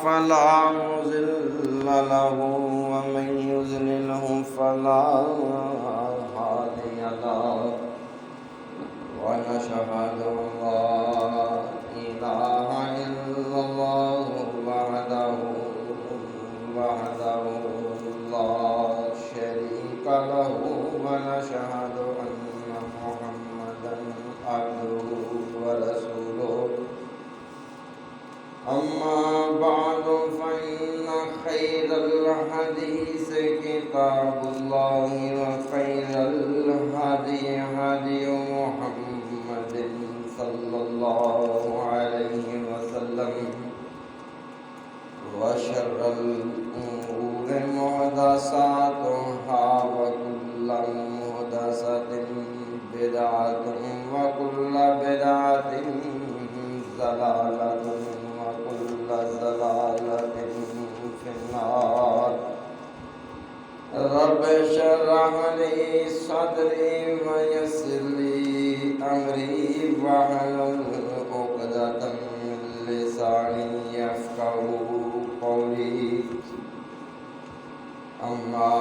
فلا مضل له ومن يضلله فلا هادي له ونشهد أن لا إله إلا الله وحده لا شريك له ونشهد أن محمدا عبده ورسوله أما بعد فإن خير الحديث كتاب الله وخير الهدي هدي محمد صلى الله عليه وسلم وشر الأمور محدثاتها وكل محدثة بدعة وكل بدعة ضلالة وكل ضلالة في النار. رب اشرح لي صدري ويسر لي أمري واحلل عقدة من لساني يفقهوا قولي. أما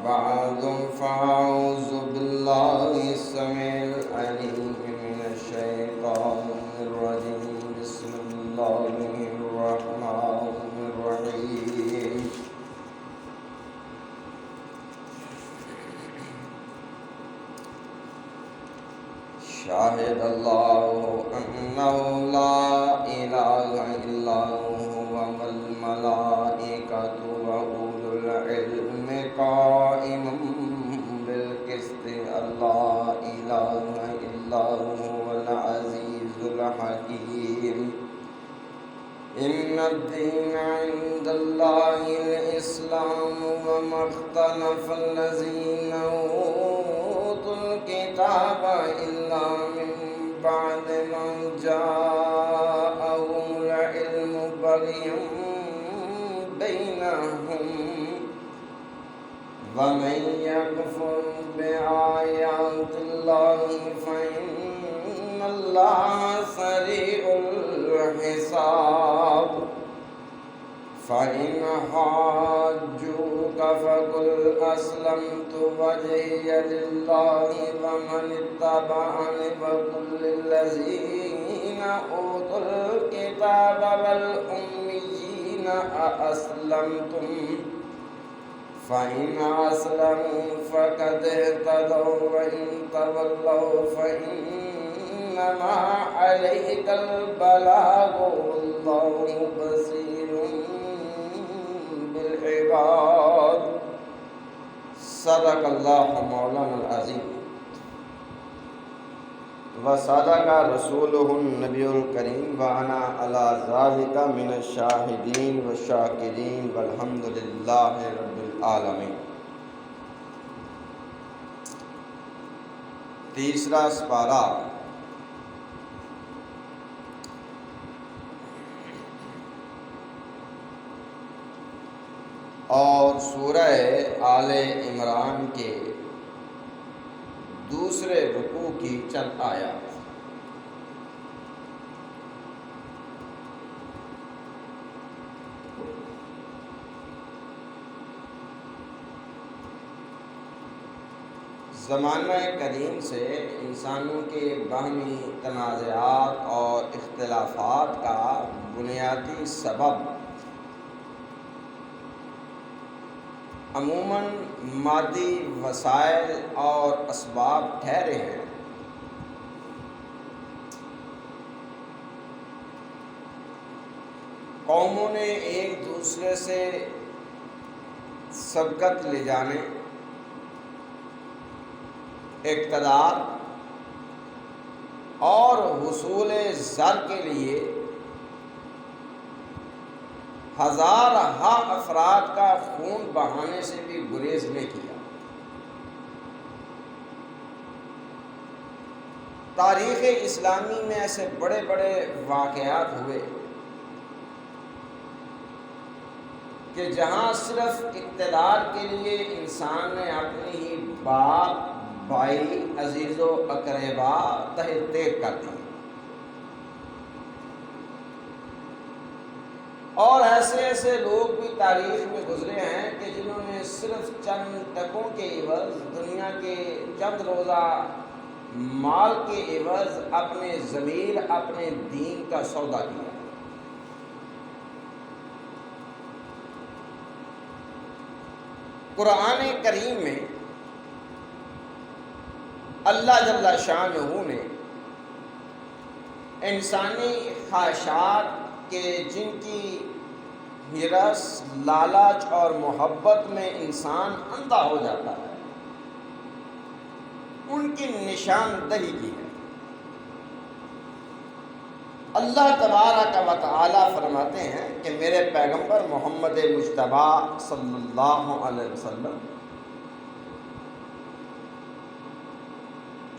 بعد فأعوذ بالله السميع العليم من الشيطان الرجيم. بسم الله الرحمن الرحيم. شاهد الله أنه لا إله إلا هو والملائكة وأولو العلم قائما بالقسط. لا إله إلا هو العزيز الحكيم. إن الدين عند الله الإسلام وما اختلف الذين أوتوا الكتاب إلا من بعد ما جاءهم العلم بغيا بينهم ومن يكفر بآيات الله فإن الله سريع الحساب. فإن حاجوك فقل أسلمت وجهي لله ومن اتبعني وقل للذين أوتوا الكتاب والأميين أأسلمتم فإن أسلموا فقد اهتدوا وإن تولوا فإنما عليك البلاغ والله بصير بالعباد. صدق الله مولانا العظيم وصدق رسوله النبي الكريم وأنا على ذلك من الشاهدين والشاكرين والحمد لله رب العالمين. تیسرا سپارہ اور سورہ آل عمران کے دوسرے رکوع کی چند آیات. زمانہ قدیم سے انسانوں کے باہمی تنازعات اور اختلافات کا بنیادی سبب عموماً مادی وسائل اور اسباب ٹھہرے ہیں. قوموں نے ایک دوسرے سے سبقت لے جانے، اقتدار اور حصول زر کے لیے ہزارہ افراد کا خون بہانے سے بھی گریز نہیں کیا. تاریخ اسلامی میں ایسے بڑے بڑے واقعات ہوئے کہ جہاں صرف اقتدار کے لیے انسان نے اپنی ہی باپ، بھائی، عزیز و اقربا تہ تیغ کر دی. اور ایسے ایسے لوگ بھی تاریخ میں گزرے ہیں کہ جنہوں نے صرف چند ٹکوں کے عوض، دنیا کے چند روزہ مال کے عوض اپنے ضمیر، اپنے دین کا سودا کیا۔ قرآن کریم میں اللہ جل شانہ نے انسانی خواہشات کے جن کی ہرس، لالچ اور محبت میں انسان اندھا ہو جاتا ہے، ان کی نشاندہی کی ہے۔ اللہ تبارک و تعالی فرماتے ہیں کہ میرے پیغمبر محمد مجتبی صلی اللہ علیہ وسلم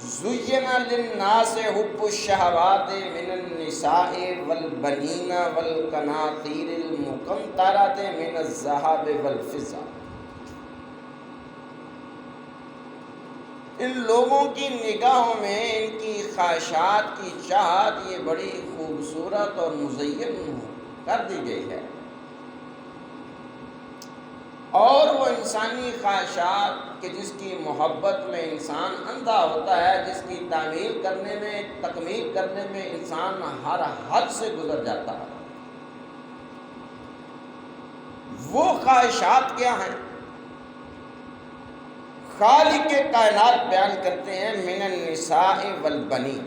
زُیِّنَ لِلنَّاسِ حُبُّ الشَّهَوَاتِ مِنَ النِّسَاءِ وَالْبَنِينَ وَالْقَنَاطِيرِ الْمُقَنطَرَةِ مِنَ الذَّهَبِ وَالْفِضَّةِ۔ ان لوگوں کی نگاہوں میں ان کی خواہشات کی چاہت یہ بڑی خوبصورت اور مزین کر دی گئی ہے، اور وہ انسانی خواہشات کہ جس کی محبت میں انسان اندھا ہوتا ہے، جس کی تعمیر کرنے میں، تکمیل کرنے میں انسان ہر حد سے گزر جاتا ہے، وہ خواہشات کیا ہیں؟ خالق کائنات بیان کرتے ہیں من النساء والبنین،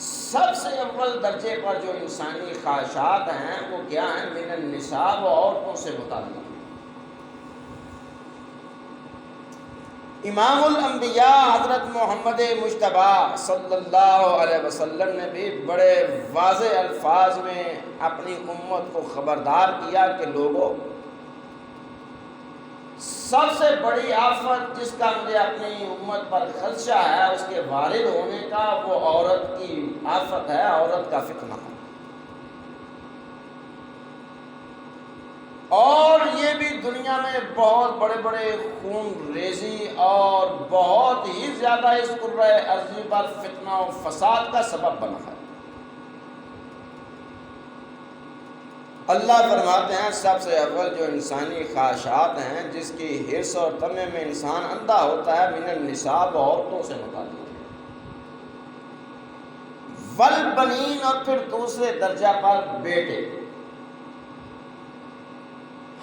سب سے اول درجے پر جو انسانی خواہشات ہیں وہ کیا ہیں؟ من النساء، وہ عورتوں سے متعلق۔ امام الانبیاء حضرت محمد مجتبی صلی اللہ علیہ وسلم نے بھی بڑے واضح الفاظ میں اپنی امت کو خبردار کیا کہ لوگوں، سب سے بڑی آفت جس کا مجھے اپنی امت پر خدشہ ہے اس کے وارد ہونے کا، وہ عورت کی آفت ہے، عورت کا فتنہ ہے۔ اور یہ بھی دنیا میں بہت بڑے بڑے خون ریزی اور بہت ہی زیادہ اس کرۂ ارضی پر فتنہ و فساد کا سبب بنا ہے۔ اللہ فرماتے ہیں سب سے اول جو انسانی خواہشات ہیں، جس کی حرص اور طمع میں انسان اندھا ہوتا ہے، من النساء، عورتوں سے متعلق ہے۔ والبنین، اور پھر دوسرے درجہ پر بیٹے۔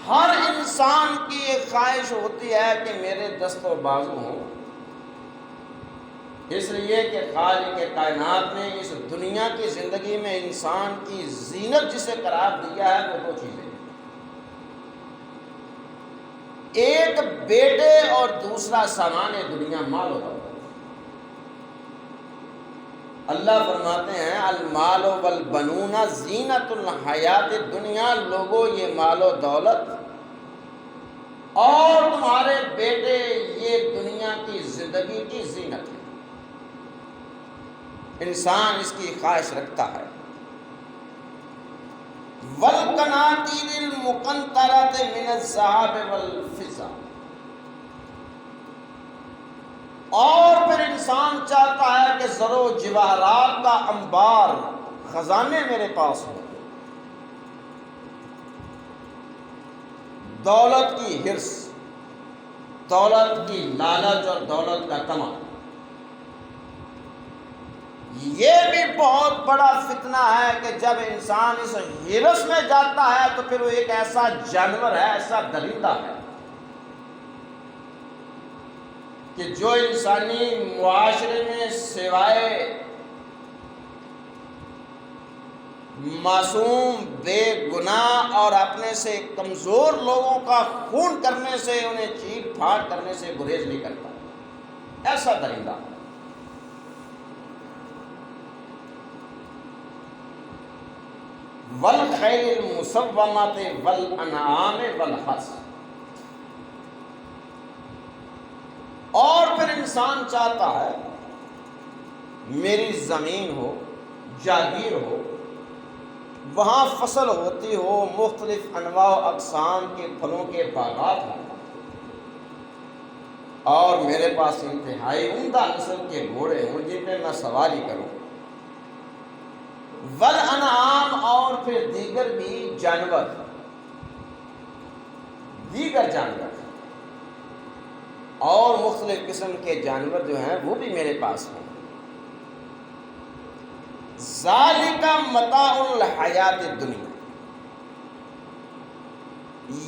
ہر انسان کی ایک خواہش ہوتی ہے کہ میرے دست و بازو ہوں، اس لیے کہ خالق کائنات نے اس دنیا کی زندگی میں انسان کی زینت جسے قرار دیا ہے وہ دو چیزیں، ایک بیٹے اور دوسرا سامان دنیا، مال و دولت۔ اللہ فرماتے ہیں المال والبنون زینت الحیات الدنیا، لوگوں یہ مال و دولت اور تمہارے بیٹے یہ دنیا کی زندگی کی زینت ہے۔ انسان اس کی خواہش رکھتا ہے۔ والقناطیر المقنطرۃ من الذهب والفضہ، اور پھر انسان چاہتا ہے کہ زر و جواہرات کا انبار، خزانے میرے پاس ہوں۔ دولت کی حرص، دولت کی لالچ اور دولت کا طمع، یہ بھی بہت بڑا فتنہ ہے کہ جب انسان اس حرص میں جاتا ہے تو پھر وہ ایک ایسا جانور ہے، ایسا درندہ ہے کہ جو انسانی معاشرے میں سوائے معصوم، بے گناہ اور اپنے سے کمزور لوگوں کا خون کرنے سے، انہیں چیٹ پھاڑ کرنے سے گریز نہیں کرتا، ایسا درندہ۔ والخیل المسومۃ والانعام والحرث، اور پھر انسان چاہتا ہے میری زمین ہو، جاگیر ہو، وہاں فصل ہوتی ہو، مختلف انواع و اقسام کے پھلوں کے باغات ہوں، اور میرے پاس انتہائی عمدہ نسل کے گھوڑے ہوں جن پہ میں سواری کروں۔ والانعام، اور پھر دیگر بھی جانور، اور مختلف قسم کے جانور جو ہیں وہ بھی میرے پاس ہیں۔ ذالک متاع الحیات الدنیا،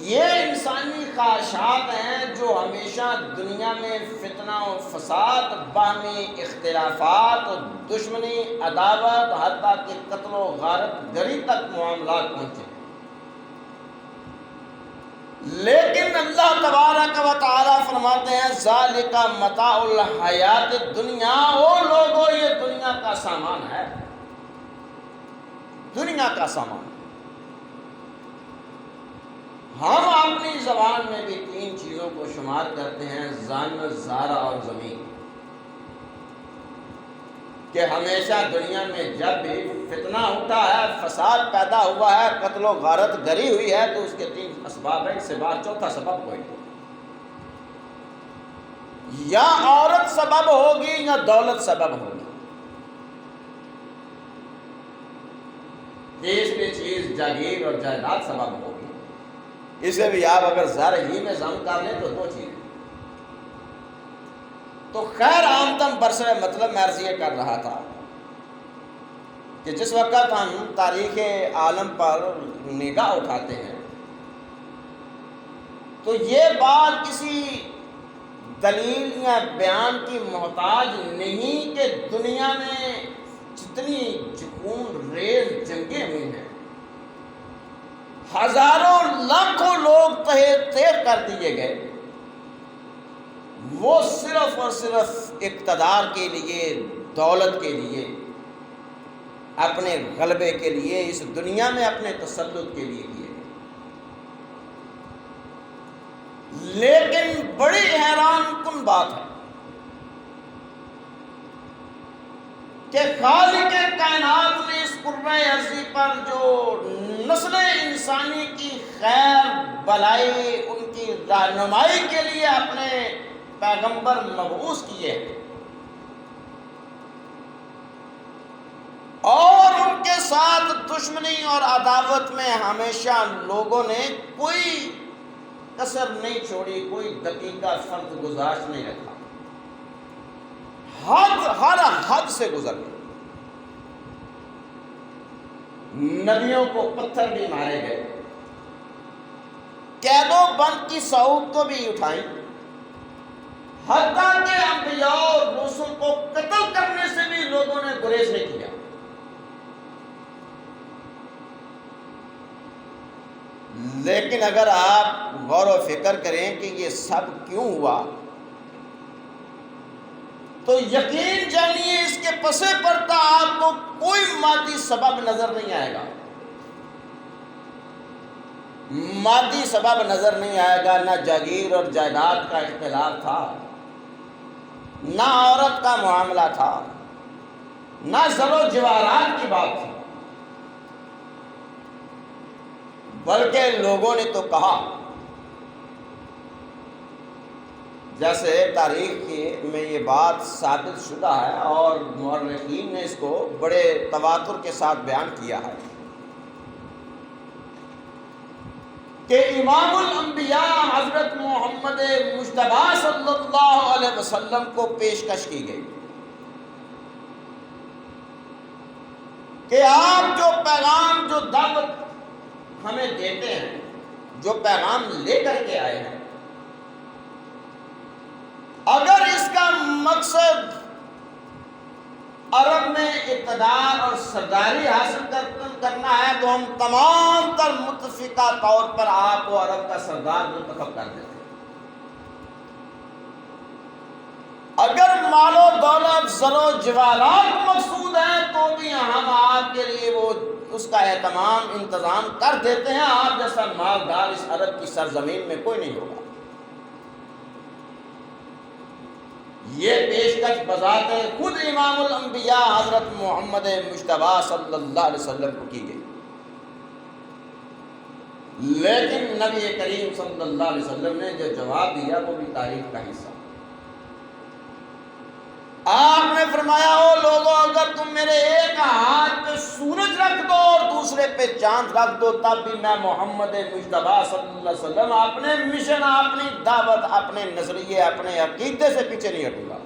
یہ انسانی خواہشات ہیں جو ہمیشہ دنیا میں فتنہ و فساد، باہمی اختلافات، دشمنی، عداوت، حتیٰ کہ قتل و غارت گری تک معاملات پہنچے۔ لیکن اللہ تبارک و تعالیٰ فرماتے ہیں ذالک متاع الحیات الدنیا، او لوگو یہ دنیا کا سامان ہے، دنیا کا سامان۔ ہم اپنی زبان میں بھی 3 چیزوں کو شمار کرتے ہیں، زن، زارہ اور زمین، کہ ہمیشہ دنیا میں جب بھی فتنہ اٹھا ہے، فساد پیدا ہوا ہے، قتل و غارت گری ہوئی ہے، تو اس کے 3 اسباب ہیں، اس سے بعد چوتھا سبب کوئی نہیں۔ یا عورت سبب ہوگی یا دولت سبب ہوگی۔ تیسری چیز جاگیر اور جائیداد سبب ہوگی۔ اسے بھی آپ اگر زر ہی میں ضم کر لیں تو 2 چیزیں۔ تو خیر عامتاً برسر مطلب میں عرض یہ کر رہا تھا کہ جس وقت ہم تاریخ عالم پر نگاہ اٹھاتے ہیں تو یہ بات کسی دلیل یا بیان کی محتاج نہیں کہ دنیا میں جتنی خون ریز جنگیں ہوئی ہیں، ہزاروں لاکھوں لوگ تہے تیغ کر دیے گئے، وہ صرف اور صرف اقتدار کے لیے، دولت کے لیے، اپنے غلبے کے لیے، اس دنیا میں اپنے تسلط کے لیے کیے گئے۔ لیکن بڑی حیران کن بات ہے کہ خالق کائنات نے اس کرۂ ارضی پر جو نسل انسانی کی خیر بلائی، ان کی رہنمائی کے لیے اپنے پیغمبر مبعوث کیے ہیں، اور ان کے ساتھ دشمنی اور عداوت میں ہمیشہ لوگوں نے کوئی کسر نہیں چھوڑی، کوئی دقیقہ فرد گزارش نہیں رکھا، ہر حد سے گزر گئے۔ نبیوں کو پتھر بھی مارے گئے، قید و بند کی صعوبتیں بھی اٹھائیں، حتیٰ کہ انبیاء اور رسل کو قتل کرنے سے بھی لوگوں نے گریز نہیں کیا۔ لیکن اگر آپ غور و فکر کریں کہ یہ سب کیوں ہوا تو یقین جانیے اس کے پس پردہ آپ کو کوئی مادی سبب نظر نہیں آئے گا، مادی سبب نظر نہیں آئے گا۔ نہ جاگیر اور جائیداد کا اختلاف تھا، نہ عورت کا معاملہ تھا، نہ زر و جواہرات کی بات تھی، بلکہ لوگوں نے تو کہا، جیسے تاریخ میں یہ بات ثابت شدہ ہے اور مورخین نے اس کو بڑے تواتر کے ساتھ بیان کیا ہے کہ امام الانبیاء حضرت محمد مجتبیٰ صلی اللہ علیہ وسلم کو پیشکش کی گئی کہ آپ جو پیغام، جو دعوت ہمیں دیتے ہیں، جو پیغام لے کر کے آئے ہیں، اگر اس کا مقصد عرب میں اقتدار اور سرداری حاصل کرنا ہے تو ہم تمام تر متفقہ طور پر آپ کو عرب کا سردار منتخب کر دیتے ہیں۔ اگر مال و دولت، زر و جواہرات مقصود ہیں تو بھی ہم آپ کے لیے وہ اس کا اہتمام، انتظام کر دیتے ہیں۔ آپ جیسا مالدار اس عرب کی سرزمین میں کوئی نہیں ہوگا۔ یہ پیشکش بذات خود امام الانبیاء حضرت محمد مجتبیٰ صلی اللہ علیہ وسلم کو کی گئی، لیکن نبی کریم صلی اللہ علیہ وسلم نے جو جواب دیا وہ بھی تاریخ کا حصہ۔ آپ نے فرمایا او لوگوں اگر تم میرے ایک ہاتھ پہ سورج رکھ دو اور دوسرے پہ چاند رکھ دو تب بھی میں محمد مجتبیٰ صلی اللہ علیہ وسلم اپنے مشن، اپنی دعوت، اپنے نظریے، اپنے عقیدے سے پیچھے نہیں ہٹوں گا۔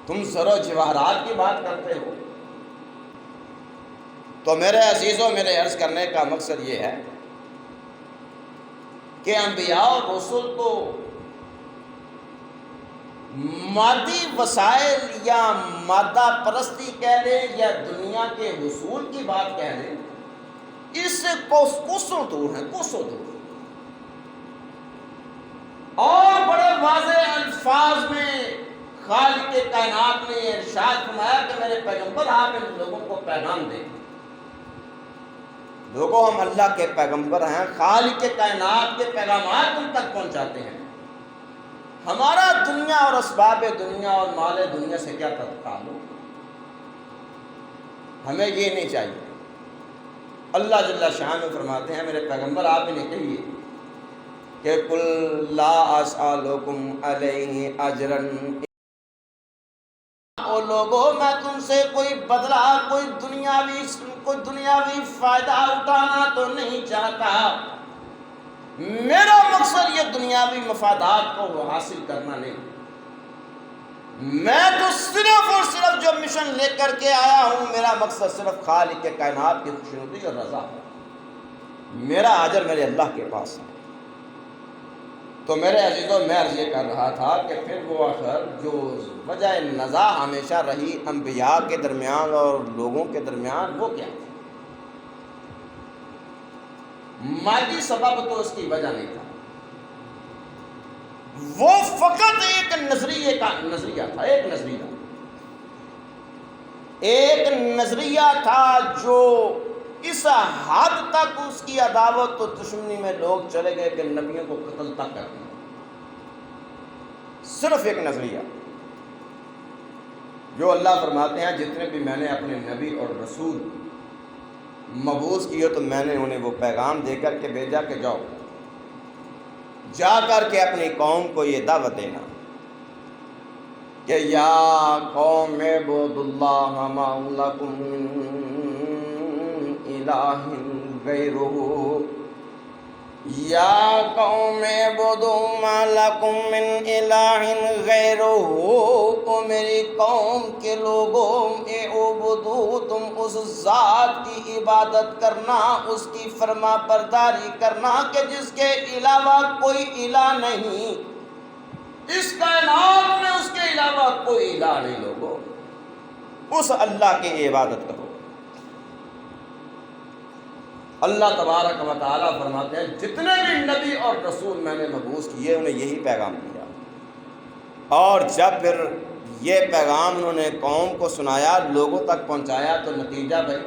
تم زر و جواہرات کی بات کرتے ہو، تو میرے عزیزوں میرے عرض کرنے کا مقصد یہ ہے کہ انبیاء اور رسول تو مادی وسائل یا مادہ پرستی کہہ لیں یا دنیا کے حصول کی بات کہہ لیں، اس سے کوسوں دور ہیں، کوسوں دور، اور بڑے واضح الفاظ میں خالق کائنات نے یہ ارشاد فرمایا کہ میرے پیغمبر آپ ان لوگوں کو پیغام دیں۔ لوگوں ہم اللہ کے پیغمبر ہیں، خالق کائنات کے پیغامات تم تک پہنچاتے ہیں۔ ہمارا دنیا اور اسباب دنیا اور مال دنیا سے کیا تعلق؟ ہمیں یہ نہیں چاہیے۔ اللہ جل شانہ فرماتے ہیں میرے پیغمبر آپ انہیں کہیے کہ قل لا اسألکم علیہ اجرا، او لوگوں میں تم سے کوئی بدلہ، کوئی دنیاوی فائدہ اٹھانا تو نہیں چاہتا۔ میرا مقصد یہ دنیاوی مفادات کو حاصل کرنا نہیں، میں تو صرف اور صرف جو مشن لے کر کے آیا ہوں، میرا مقصد صرف خالق کائنات کی خوشنودی اور رضا ہے، میرا اجر میرے اللہ کے پاس ہے۔ تو میرے عزیزوں میں عرض یہ کر رہا تھا کہ پھر وہ آخر جو وجہ نزاع ہمیشہ رہی انبیاء کے درمیان اور لوگوں کے درمیان، وہ کیا تھی؟ مادی سبب تو اس کی وجہ نہیں تھا، وہ فقط ایک نظریہ تھا، ایک نظریہ تھا جو اس حد تک اس کی عداوت و دشمنی میں لوگ چلے گئے کہ نبیوں کو قتل تک کر دیا۔ صرف ایک نظریہ جو اللہ فرماتے ہیں جتنے بھی میں نے اپنے نبی اور رسول مبعوث کیے تو میں نے انہیں وہ پیغام دے کر کے بھیجا کہ جا کر کے اپنی قوم کو یہ دعوت دینا کہ یا قوم اعبدوا اللہ ما لکم من الہ غیرہ، یا قوم اعبدوا ما لکم من الہ غیرہ، او میری قوم کے لوگوں، اعبدوا تم اس ذات کی عبادت کرنا، اس کی فرما برداری کرنا کہ جس کے علاوہ کوئی الہ نہیں، اس کائنات میں اس کے علاوہ کوئی الہ نہیں۔ لوگوں اس اللہ کی عبادت کرو۔ اللہ تبارک و تعالیٰ فرماتے ہیں جتنے بھی نبی اور رسول میں نے مبعوث کیے انہیں یہی پیغام دیا، اور جب پھر یہ پیغام انہوں نے قوم کو سنایا، لوگوں تک پہنچایا، تو نتیجہ بھائی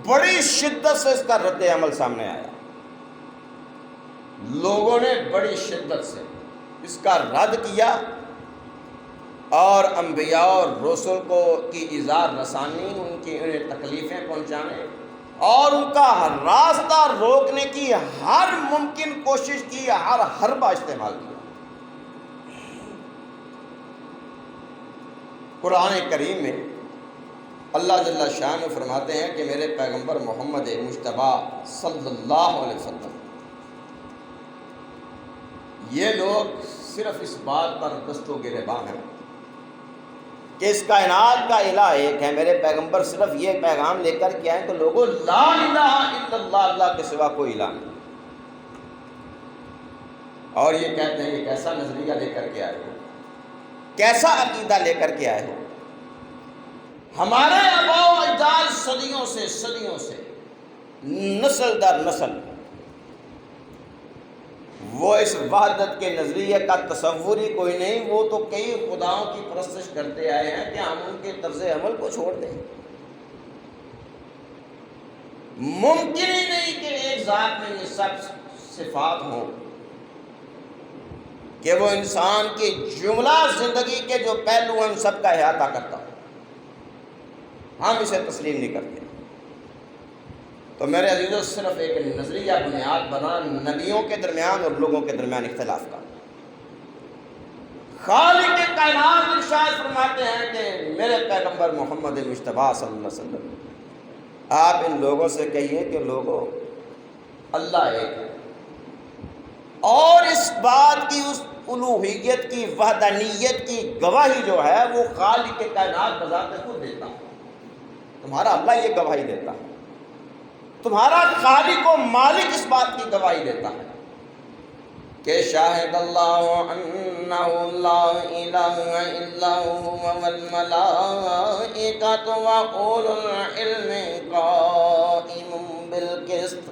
بڑی شدت سے اس کا رد عمل سامنے آیا۔ لوگوں نے بڑی شدت سے اس کا رد کیا، اور انبیاء اور رسول کو کی اظہار رسانی، انہیں تکلیفیں پہنچانے اور ان کا راستہ روکنے کی ہر ممکن کوشش کی، ہر حربہ استعمال کیا۔ قرآن کریم میں اللہ جل شانہ فرماتے ہیں کہ میرے پیغمبر محمد مجتبیٰ صلی اللہ علیہ وسلم، یہ لوگ صرف اس بات پر دست و گریباں ہیں کہ اس کائنات کا الہ ایک ہے، میرے پیغمبر صرف یہ پیغام لے کر کے آئے کہ لوگوں لا الہ الا اللہ، اللہ کے سوا کوئی الہ نہیں۔ اور یہ کہتے ہیں یہ کیسا نظریہ لے کر کے آئے ہو، کیسا عقیدہ لے کر کے آئے ہو؟ ہمارے آباء و اجداد صدیوں سے نسل در نسل وہ اس وحدت کے نظریے کا تصور ہی کوئی نہیں، وہ تو کئی خداؤں کی پرستش کرتے آئے ہیں کہ ہم ان کے طرز عمل کو چھوڑ دیں۔ ممکن ہی نہیں کہ ایک ذات میں یہ سب صفات ہوں کہ وہ انسان کی جملہ زندگی کے جو پہلو ہیں ان سب کا احاطہ کرتا ہو، ہم اسے تسلیم نہیں کرتے۔ تو میرے عزیزوں صرف ایک نظریہ بنیاد بنا نبیوں کے درمیان اور لوگوں کے درمیان اختلاف کا، خالق کائنات ارشاد فرماتے ہیں کہ میرے پیغمبر محمد مصطفیٰ صلی اللہ علیہ وسلم آپ ان لوگوں سے کہیے کہ لوگوں اللہ ایک ہے، اور اس بات کی، اس الوہیت کی، وحدانیت کی گواہی جو ہے وہ خالق کائنات بذات خود دیتا ہے۔ تمہارا اللہ یہ گواہی دیتا ہے، تمہارا خالق و مالک اس بات کی گواہی دیتا ہے کہ شاہد اللہ انہ لا الہ الا هو والملائکۃ واولو العلم قائم بالقسط۔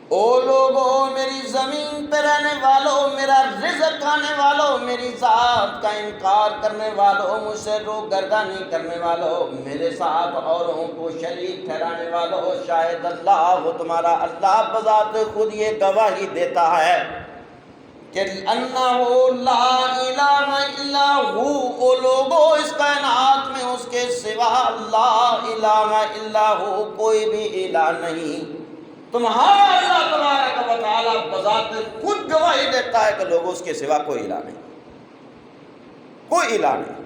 او لوگو، میری زمین پہ رہنے والوں، میرا رزق کھانے والوں، میری ذات کا انکار کرنے والوں، مجھ سے روگردانی کرنے والوں، میرے ساتھ اوروں کو شریک ٹھہرانے والوں، شاہد اللہ ہو، تمہارا اللہ بذات خود یہ گواہی دیتا ہے کہ انہ لا الہ الا ہو۔ او لوگو، اس کائنات میں اس کے سوا لا الہ الا ہو، کوئی بھی الہ نہیں۔ تمہارا اللہ تبارک و تعالیٰ بذات خود گواہی دیتا ہے کہ لوگوں اس کے سوا کوئی الہ نہیں، کوئی الہ نہیں۔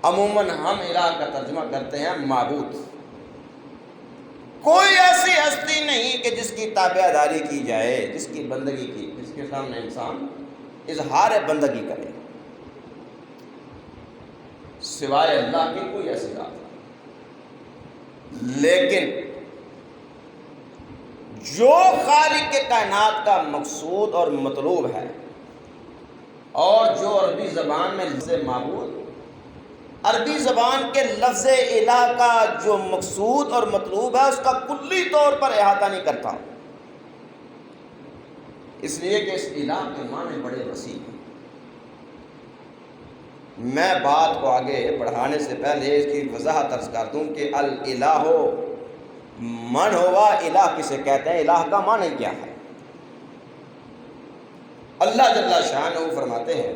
عموماً ہم الہ کا ترجمہ کرتے ہیں معبود۔ کوئی ایسی ہستی نہیں کہ جس کی تابع داری کی جائے، جس کی بندگی کی، جس کے سامنے انسان اظہار بندگی کرے، سوائے اللہ کی کوئی ایسی ذات نہیں۔ لیکن جو خالق کے کائنات کا مقصود اور مطلوب ہے، اور جو عربی زبان میں لفظ معبود، عربی زبان کے لفظ الہ کا جو مقصود اور مطلوب ہے اس کا کلی طور پر احاطہ نہیں کرتا، اس لیے کہ اس الہ کے معنی بڑے وسیع ہیں۔ میں بات کو آگے بڑھانے سے پہلے اس کی وضاحت عرض کر دوں کہ الالہ من ہوا، الہ کسے کہتے ہیں، الہ کا معنی کیا ہے۔ اللہ جل شانہ فرماتے ہیں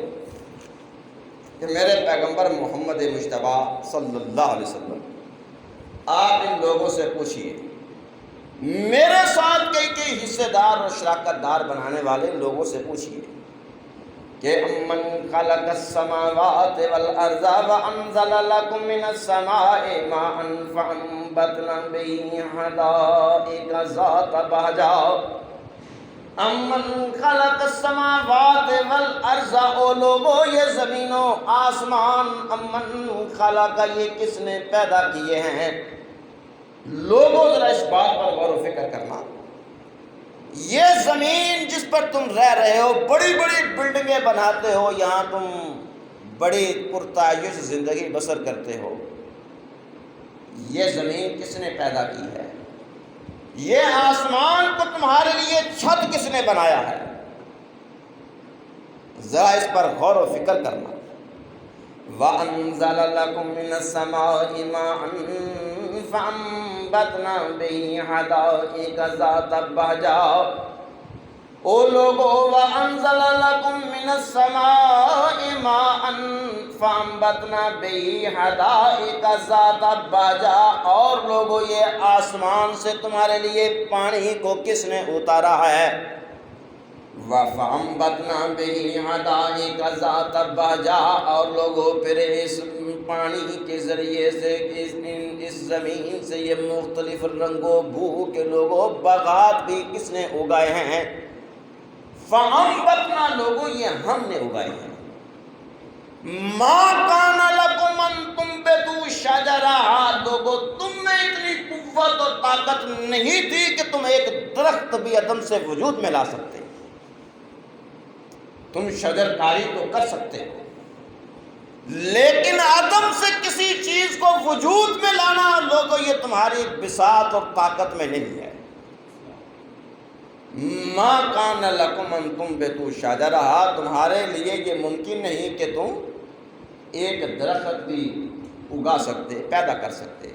کہ میرے پیغمبر محمد مصطفیٰ صلی اللہ علیہ وسلم آپ ان لوگوں سے پوچھئے، میرے ساتھ کئی حصے دار اور شراکت دار بنانے والے لوگوں سے پوچھئے کہ امن خلق السماوات والارض وانزل لكم من السماء ماء فانبتنا به حدائق ذات بہجہ۔ امن خلق السماوات والارض، او لوگو یہ زمین و آسمان، امن خلق، یہ کس نے پیدا کیے ہیں؟ لوگوں ذرا اس بات پر غور و فکر کرنا، یہ زمین جس پر تم رہ رہے ہو، بڑی بڑی بلڈنگیں بناتے ہو، یہاں تم بڑی پرتعیش زندگی بسر کرتے ہو، یہ زمین کس نے پیدا کی ہے؟ یہ آسمان کو تمہارے لیے چھت کس نے بنایا ہے؟ ذرا اس پر غور و فکر کرنا۔ وَأَنزَلَ لَكُم مِّنَ السَّمَاءِ مَاءً فَأَنبَتْنَا بِهِ حَدَائِقَ ذَاتَ بَہْجَةٍ۔ او لوگو، وَأَنزَلَ لَكُم مِّنَ السَّمَاءِ مَاءً فَأَنبَتْنَا بِهِ حَدَائِقَ ذَاتَ بَہْجَةٍ، اور لوگو یہ آسمان سے تمہارے لیے پانی کو کس نے اتارا ہے؟ وَفَأَنبَتْنَا بِهِ حَدَائِقَ ذَاتَ بَہْجَةٍ، اور لوگوں پھر اس پانی کے ذریعے سے اس زمین سے یہ مختلف رنگ و بو کے لوگوں باغات بھی کس نے اگائے ہیں؟ فَأَنبَتْنَا، لوگوں یہ ہم نے اگائے ہیں۔ مَا كَانَ لَكُمْ أَن تُنبِتُوا شَجَرَهَا، لوگوں تم میں اتنی قوت اور طاقت نہیں تھی کہ تم ایک درخت بھی عدم سے وجود میں لا سکتے۔ تم شجر کاری تو کر سکتے ہو، لیکن عدم سے کسی چیز کو وجود میں لانا، لوگوں یہ تمہاری بساط اور طاقت میں نہیں ہے۔ ما کان لکم ان تنبتوا شجرہا، تمہارے لیے یہ ممکن نہیں کہ تم ایک درخت بھی اگا سکتے، پیدا کر سکتے۔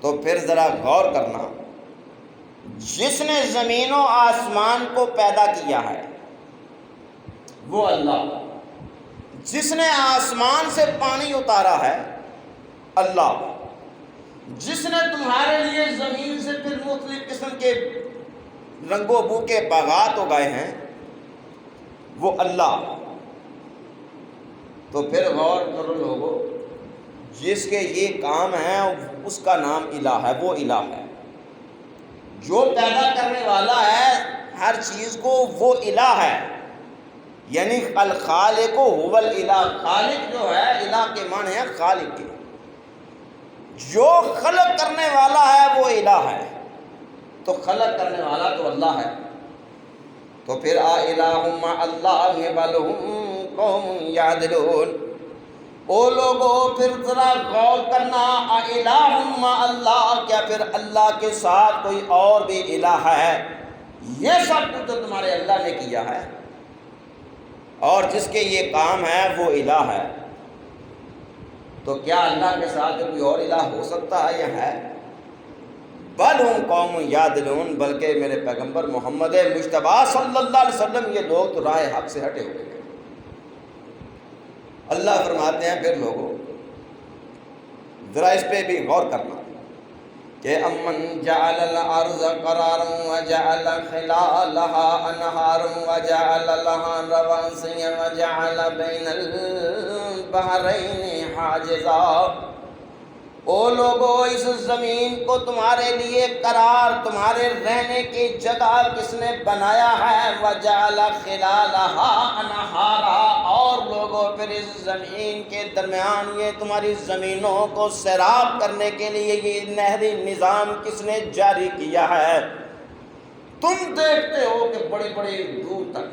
تو پھر ذرا غور کرنا، جس نے زمین و آسمان کو پیدا کیا ہے وہ اللہ، جس نے آسمان سے پانی اتارا ہے اللہ، جس نے تمہارے لیے زمین سے پھر مختلف قسم کے رنگ و بو کے باغات اگائے ہیں وہ اللہ، تو پھر غور کرو لوگو، جس کے یہ کام ہیں اس کا نام الہ ہے، وہ الہ ہے۔ جو پیدا کرنے والا ہے ہر چیز کو وہ الہ ہے، یعنی الخالق هو الالہ، خالق جو ہے، الہ کے معنی ہے خالق کے، جو خلق کرنے والا ہے وہ الہ ہے، تو خلق کرنے والا تو اللہ ہے۔ تو پھر الہ مع اللہ بل ہم قوم یعدلون، او لوگو پھر ذرا غور کرنا، الہ مع اللہ، کیا پھر اللہ کے ساتھ کوئی اور بھی الہ ہے؟ یہ سب کچھ تو تمہارے اللہ نے کیا ہے، اور جس کے یہ کام ہے وہ الہ ہے، تو کیا اللہ کے ساتھ کوئی اور الہ ہو سکتا ہے یا ہے؟ بل ہم قوم یعدلون، بلکہ میرے پیغمبر محمد مجتبیٰ صلی اللہ علیہ وسلم یہ لوگ تو راہ حق سے ہٹے ہوئے ہیں۔ اللہ فرماتے ہیں پھر لوگوں ذرا اس پہ بھی غور کرنا کہ امن جعل الارض قرارا وجعل خلالها انہارا وجعل لها رواسیا وجعل بین البحرین حاجزا، او لوگو اس زمین کو تمہارے لیے قرار، تمہارے رہنے کی جگہ کس نے بنایا ہے؟ وجعل خلالها انہارا، اور لوگو پھر اس زمین کے درمیان یہ تمہاری زمینوں کو سیراب کرنے کے لیے یہ نہری نظام کس نے جاری کیا ہے؟ تم دیکھتے ہو کہ بڑی بڑی دور تک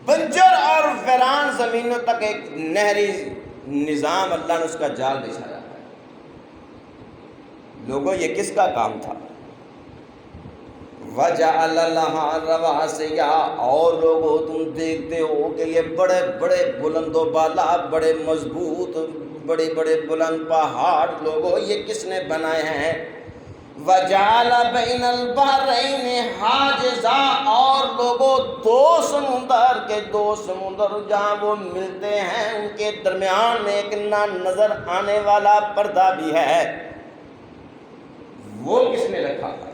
بنجر اور ویران زمینوں تک ایک نہری نظام اللہ نے اس کا جال بچھایا ہے۔ لوگوں یہ کس کا کام تھا؟ وَجَعَلَ لَهَا رَوَاسِيَ، اور لوگوں تم دیکھتے ہو کہ یہ بڑے بڑے بلند و بالا، بڑے مضبوط، بڑے بڑے بلند پہاڑ لوگوں یہ کس نے بنائے ہیں؟ وَجَعَلَ بَيْنَ الْبَحْرَيْنِ حَاجِزًا، اور لوگوں دو سمندر جہاں وہ ملتے ہیں ان کے درمیان میں ایک نہ نظر آنے والا پردہ بھی ہے، وہ کس نے رکھا ہے؟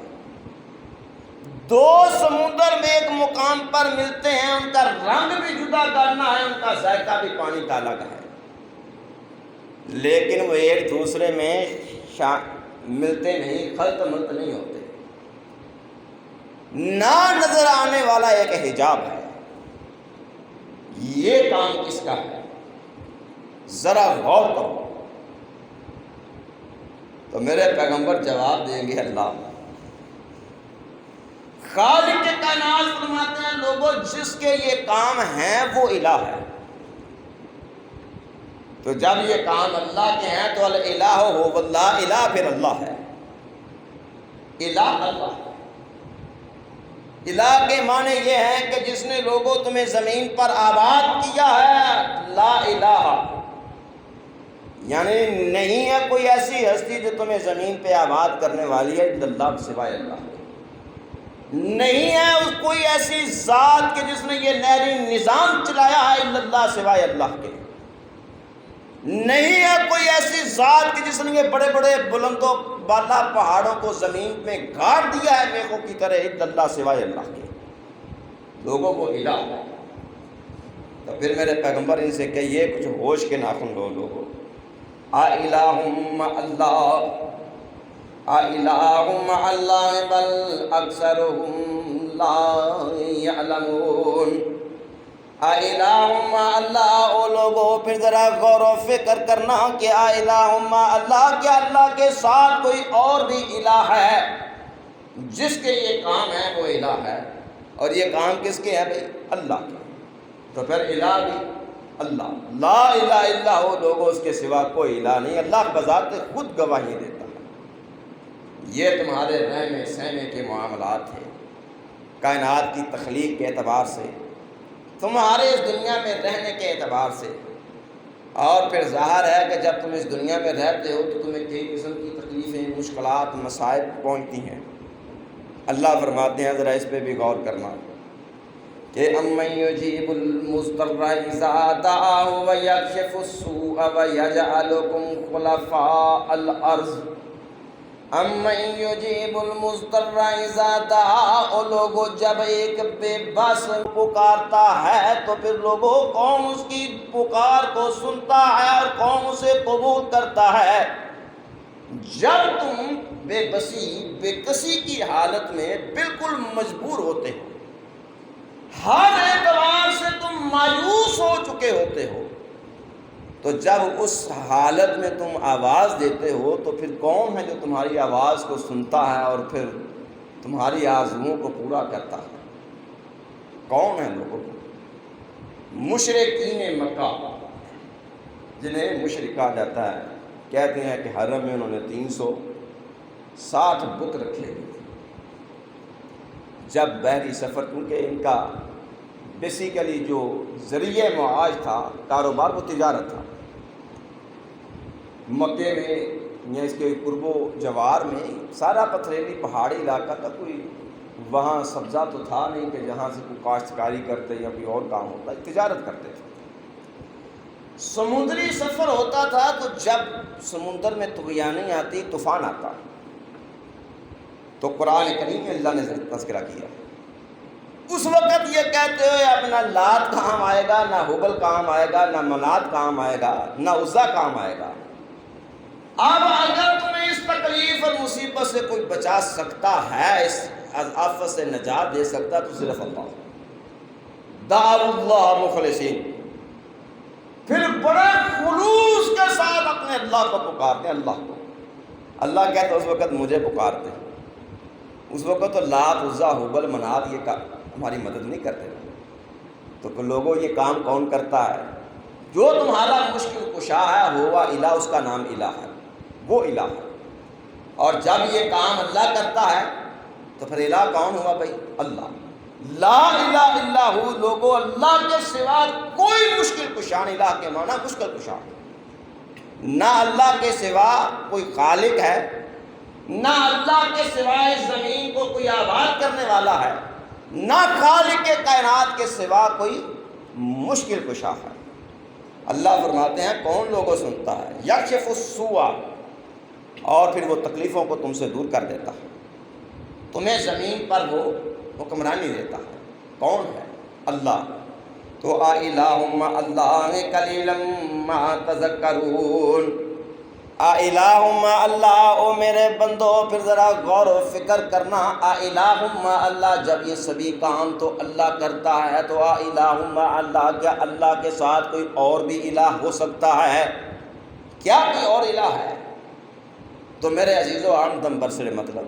دو سمندر میں ایک مقام پر ملتے ہیں، ان کا رنگ بھی جدا کرنا ہے، ان کا ذائقہ بھی پانی کا الگ ہے، لیکن وہ ایک دوسرے میں ملتے نہیں، خلط ملط نہیں ہوتے، نہ نظر آنے والا ایک حجاب ہے۔ یہ کام کس کا ہے؟ ذرا غور کرو۔ تو میرے پیغمبر جواب دیں گے اللہ خالق کائنات فرماتے ہیں لوگوں جس کے یہ کام ہیں وہ الہ ہے، تو جب یہ کام اللہ کے ہیں تو الہ ہو واللہ، الہ پھر اللہ ہے، الہ اللہ ہے۔ الہ کے معنی یہ ہے کہ جس نے لوگوں تمہیں زمین پر آباد کیا ہے، لا الہ، یعنی نہیں ہے کوئی ایسی ہستی جو تمہیں زمین پہ آباد کرنے والی ہے الا اللہ، سوائے اللہ کے، نہیں ہے کوئی ایسی ذات کہ جس نے یہ نہری نظام چلایا ہے الا اللہ، سوائے اللہ کے، نہیں ہے کوئی ایسی ذات کہ جس نے یہ بڑے بڑے بلند و بالا پہاڑوں کو زمین میں گاڑ دیا ہے میخوں کی طرح الا اللہ، سوائے اللہ کے، لوگوں کو الہ ہے۔ تو پھر میرے پیغمبر ان سے کہیے کچھ ہوش کے ناخن لو لوگوں، الہ مع اللہ بل اکثرهم لا یعلمون، الہ مع اللہ، او لوگوں پھر ذرا غور و فکر کرنا کہ الہ مع اللہ، کیا اللہ کے ساتھ کوئی اور بھی الہ ہے؟ جس کے یہ کام ہے وہ الہ ہے، اور یہ کام کس کے ہے بھائی؟ اللہ کے، تو پھر الہ بھی اللہ، لا الہ الا ہو لوگوں اس کے سوا کوئی الہ نہیں، اللہ بذات خود گواہی دیتا ہے۔ یہ تمہارے رہنے سہنے کے معاملات ہیں، کائنات کی تخلیق کے اعتبار سے، تمہارے اس دنیا میں رہنے کے اعتبار سے، اور پھر ظاہر ہے کہ جب تم اس دنیا میں رہتے ہو تو تمہیں کئی قسم کی تکلیفیں، مشکلات، مصائب پہنچتی ہیں۔ اللہ فرماتے ہیں ذرا اس پہ بھی غور کرنا کہ امن یجیب المضطر اذا دعاہ ویکشف السوء ویجعلکم خلفاء الارض، امن یجیب المضطر اذا دعا، او لوگوں جب ایک بے بس پکارتا ہے تو پھر لوگوں کون اس کی پکار کو سنتا ہے اور کون اسے قبول کرتا ہے؟ جب تم بے بسی بے کسی کی حالت میں بالکل مجبور ہوتے ہو، ہر اعتبار سے تم مایوس ہو چکے ہوتے ہو، تو جب اس حالت میں تم آواز دیتے ہو تو پھر کون ہے جو تمہاری آواز کو سنتا ہے اور پھر تمہاری آرزوؤں کو پورا کرتا ہے؟ کون ہے لوگوں؟ مشرکین مکہ، جنہیں مشرک کہا جاتا ہے، کہتے ہیں کہ حرم میں انہوں نے 360 بت رکھے ہوئے تھے۔ جب بحری سفر، کیونکہ ان کا بیسیکلی جو ذریعہ معاش تھا، کاروبار، وہ تجارت تھا، مکے میں یا اس کے قرب و جوار میں سارا پتھریلی پہاڑی علاقہ تھا، کوئی وہاں سبزہ تو تھا نہیں کہ جہاں سے کوئی کاشتکاری کرتے یا کوئی اور کام ہوتا، تجارت کرتے تھے۔ سمندری سفر ہوتا تھا تو جب سمندر میں طغیانیں آتی، طوفان آتا، تو قرآن کریم میں اللہ نے تذکرہ کیا، اس وقت یہ کہتے ہو اب نہ لات کام آئے گا، نہ حبل کام آئے گا، نہ منات کام آئے گا، نہ عزا کام آئے گا۔ اب اگر تمہیں اس تکلیف اور مصیبت سے کوئی بچا سکتا ہے، اس آفت سے نجات دے سکتا، تو صرف اللہ۔ دعوا اللہ مخلصین، پھر بڑے خلوص کے ساتھ اپنے اللہ کو پکارتے ہیں، اللہ کو۔ اللہ کہتا اس وقت مجھے پکارتے ہیں، اس وقت تو لات عزا حبل منات یہ ہماری مدد نہیں کرتے۔ تو لوگوں یہ کام کون کرتا ہے؟ جو تمہارا مشکل کشا ہے، ہوا الہ، اس کا نام الہ ہے، وہ الہ ہے۔ اور جب یہ کام اللہ کرتا ہے تو پھر الہ کون ہوا بھائی؟ اللہ۔ لا الہ الا ہو، لوگوں اللہ کے سوا کوئی مشکل کشا نہیں۔ الہ کے معنی مشکل کشا، نہ اللہ کے سوا کوئی خالق ہے، نہ اللہ کے سوائے زمین کو کوئی آباد کرنے والا ہے، نہ خالق کائنات کے سوا کوئی مشکل کشا ہے۔ اللہ فرماتے ہیں کون لوگوں سنتا ہے؟ یکشف السوء، اور پھر وہ تکلیفوں کو تم سے دور کر دیتا ہے، تمہیں زمین پر وہ حکمرانی دیتا ہے۔ کون ہے؟ اللہ۔ تو الہ مع اللہ قلیلا ما تذکرون، الہ مع اللہ، او میرے بندو پھر ذرا غور و فکر کرنا۔ الہ مع اللہ، جب یہ سبھی کام تو اللہ کرتا ہے، تو الہ مع اللہ، کیا اللہ کے ساتھ کوئی اور بھی الہ ہو سکتا ہے؟ کیا کوئی اور الہ ہے؟ تو میرے عزیزو عام دم برسر مطلب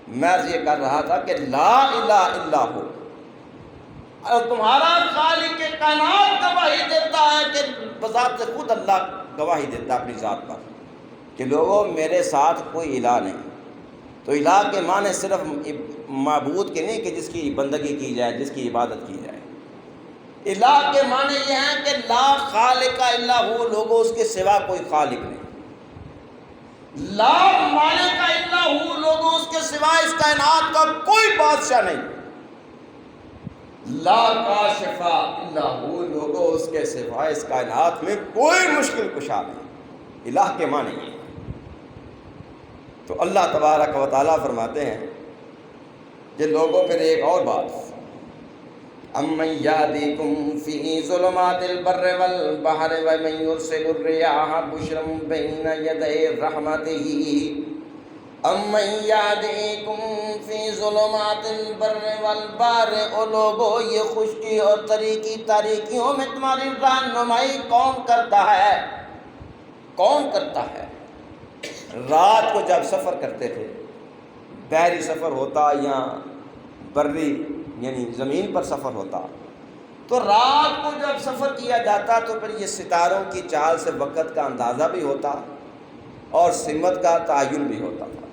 میں عرض یہ کر رہا تھا کہ لا الہ الا ہو، اور تمہارا خالق کائنات گواہی دیتا ہے کہ بذات خود اللہ گواہی دیتا ہے اپنی ذات پر کہ لوگوں میرے ساتھ کوئی الہ نہیں۔ تو الہ کے معنی صرف معبود کے نہیں کہ جس کی بندگی کی جائے، جس کی عبادت کی جائے۔ الہ کے معنی یہ ہیں کہ لا خالق الا ہو، لوگوں اس کے سوا کوئی خالق نہیں۔ لا مالک الا ہو، لوگوں اس کے سوا اس کائنات کا کوئی بادشاہ نہیں۔ لا کاشف الا ہو، لوگوں اس کے سوا اس کائنات میں کوئی مشکل کشا نہیں۔ الہ کے معنی یہ۔ تو اللہ تبارک و تعالیٰ فرماتے ہیں کہ لوگوں پھر ایک اور بات، امن یہدیکم فی ظلمات البر والبحر ومن یرسل الریاح بشرا بین یدی رحمتہ، امن یہدیکم فی ظلمات البر والبحر، او لوگو یہ خشکی اور تاریکیوں میں تمہاری رہنمائی کون کرتا ہے؟ کون کرتا ہے؟ رات کو جب سفر کرتے تھے، بحری سفر ہوتا یا بری یعنی زمین پر سفر ہوتا، تو رات کو جب سفر کیا جاتا تو پھر یہ ستاروں کی چال سے وقت کا اندازہ بھی ہوتا اور سمت کا تعین بھی ہوتا تھا۔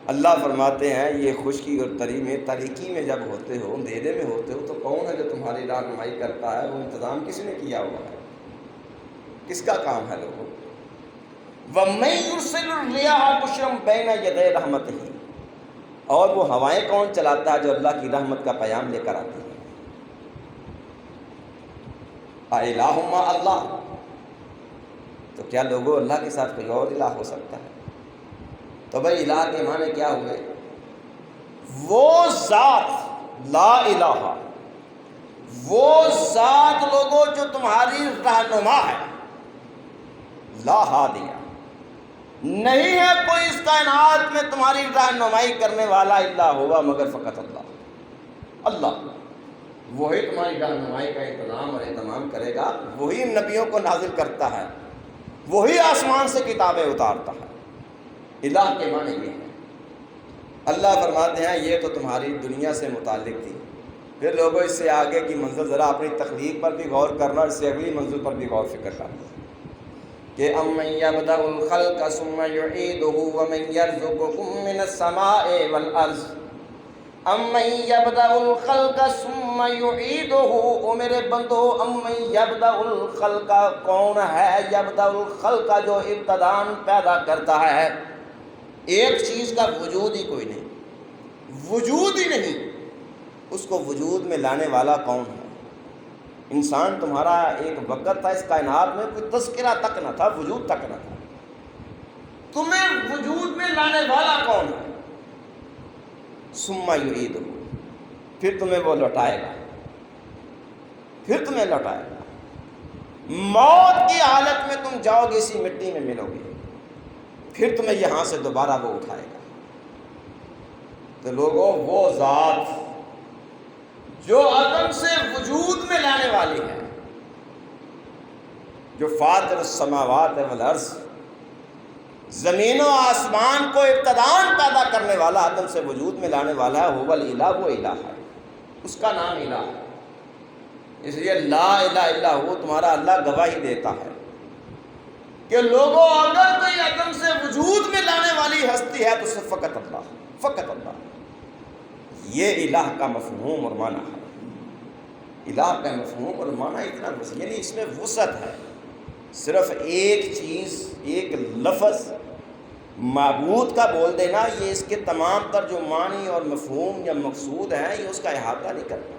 اللہ فرماتے ہیں یہ خشکی اور تاریکی میں جب ہوتے ہو، اندھیرے میں ہوتے ہو، تو کون ہے جو تمہاری رہنمائی کرتا ہے؟ وہ انتظام کس نے کیا ہوا ہے؟ کس کا کام ہے لوگوں؟ وَمَن يُرْسِلُ الرِّيَاحَ بُشْرًا بَيْنَ يَدَيْ رَحْمَتِهِ، اور وہ ہوائیں کون چلاتا ہے جو اللہ کی رحمت کا پیام لے کر آتی ہے؟ الہ مع اللہ، تو کیا لوگوں اللہ کے ساتھ کوئی اور الہ ہو سکتا ہے؟ تو بھائی الہ کے معنی کیا ہوئے؟ وہ ذات لا الہ، وہ ذات لوگوں جو تمہاری رہنما ہے، لا ہادیہ، نہیں ہے کوئی اس کائنات میں تمہاری رہنمائی کرنے والا الا ہوا مگر فقط اللہ۔ اللہ وہی تمہاری رہنمائی کا انتظام اور اہتمام کرے گا، وہی نبیوں کو نازل کرتا ہے، وہی آسمان سے کتابیں اتارتا ہے۔ الہ کے معنی یہ ہے۔ اللہ فرماتے ہیں یہ تو تمہاری دنیا سے متعلق تھی، پھر لوگوں اس سے آگے کی منزل ذرا اپنی تخلیق پر بھی غور کرنا، اس سے اگلی منزل پر بھی غور فکر کرنا کہ امن یبدأ الخلق ثم یعیدہ ومن یرزقکم من السماء والارض، امن یبدأ الخلق ثم یعیدہ، او میرے بندو امن یبدأ الخلق، کون ہے یبدأ الخلق جو ابتداءً پیدا کرتا ہے؟ ایک چیز کا وجود ہی کوئی نہیں، وجود ہی نہیں، اس کو وجود میں لانے والا کون ہے؟ انسان تمہارا ایک وقت تھا اس کائنات میں کوئی تذکرہ تک نہ تھا، وجود تک نہ تھا، تمہیں وجود میں لانے والا کون ہے؟ ثم یعیدہ، پھر تمہیں وہ لوٹائے گا، پھر تمہیں لوٹائے گا۔ موت کی حالت میں تم جاؤ گے، اسی مٹی میں ملو گے، پھر تمہیں یہاں سے دوبارہ وہ اٹھائے گا۔ تو لوگوں وہ ذات جو عدم سے وجود میں لانے والی ہے، جو فاطر السماوات والارض، زمین و آسمان کو ابتداءً پیدا کرنے والا، عدم سے وجود میں لانے والا ہے، هو الالہ، وہ الہ ہے، اس کا نام الہ ہے۔ اس لیے لا الہ الا ہو تمہارا اللہ گواہی دیتا ہے کہ لوگوں اگر کوئی عدم سے وجود میں لانے والی ہستی ہے تو صرف فقط اللہ، فقط اللہ۔ یہ الہ کا مفہوم اور معنی ہے۔ الہ کا مفہوم اور معنی اتنا وسیع، یعنی اس میں وسعت ہے۔ صرف ایک چیز، ایک لفظ معبود کا بول دینا، یہ اس کے تمام تر جو معنی اور مفہوم یا مقصود ہیں یہ اس کا احاطہ نہیں کرتا۔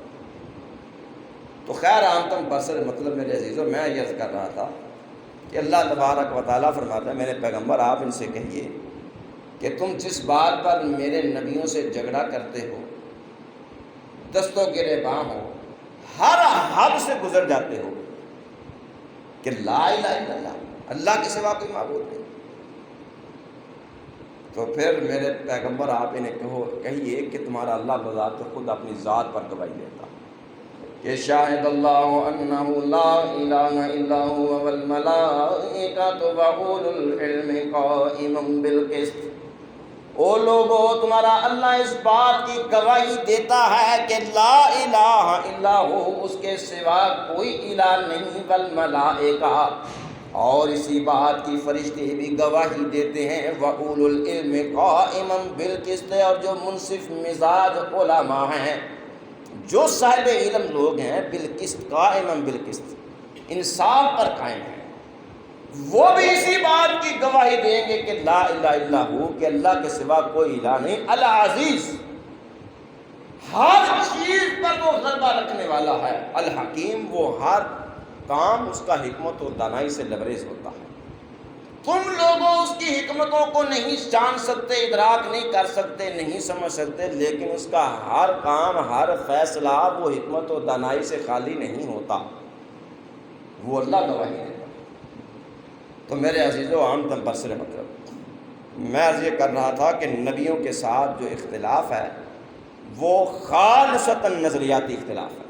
تو خیر عامتاً برسر مطلب میرے عزیزوں، میں یہ عرض کر رہا تھا کہ اللہ تبارک و تعالیٰ فرماتا ہے میرے پیغمبر آپ ان سے کہیے کہ تم جس بات پر میرے نبیوں سے جھگڑا کرتے ہو، دست و گریباں ہو، ہر حد سے گزر جاتے ہو کہ لا الہ الا اللہ، اللہ کے سوا کوئی معبود نہیں، تو پھر میرے پیغمبر آپ انہیں کہیے کہ تمہارا اللہ بذات خود اپنی ذات پر گواہی دیتا کہ شاہد اللہ انہ لا الہ الا هو والملائکۃ واولو العلم قائما بالقسط۔ او لوگو تمہارا اللہ اس بات کی گواہی دیتا ہے کہ لا الہ الا ہو، اس کے سوا کوئی الہ نہیں، والملائکہ، اور اسی بات کی فرشتے بھی گواہی دیتے ہیں، واولو العلم قائما بالقسط، اور جو منصف مزاج علماء ہیں، جو صاحب علم لوگ ہیں، بالقسط، قائما بالقسط، انصاف پر قائم ہیں، وہ بھی اسی بات کی گواہی دیں گے کہ لا الہ الا ہو، کہ اللہ کے سوا کوئی الہ نہیں، العزیز، ہر چیز پر وہ غلبہ رکھنے والا ہے، الحکیم، وہ ہر کام اس کا حکمت و دانائی سے لبریز ہوتا ہے۔ تم لوگوں اس کی حکمتوں کو نہیں جان سکتے، ادراک نہیں کر سکتے، نہیں سمجھ سکتے، لیکن اس کا ہر کام، ہر فیصلہ وہ حکمت و دانائی سے خالی نہیں ہوتا، وہ اللہ گواہی دیتا ہے۔ تو میرے عزیزو عام تن برسر مطلب میں عرض یہ کر رہا تھا کہ نبیوں کے ساتھ جو اختلاف ہے وہ خالصتاً نظریاتی اختلاف ہے،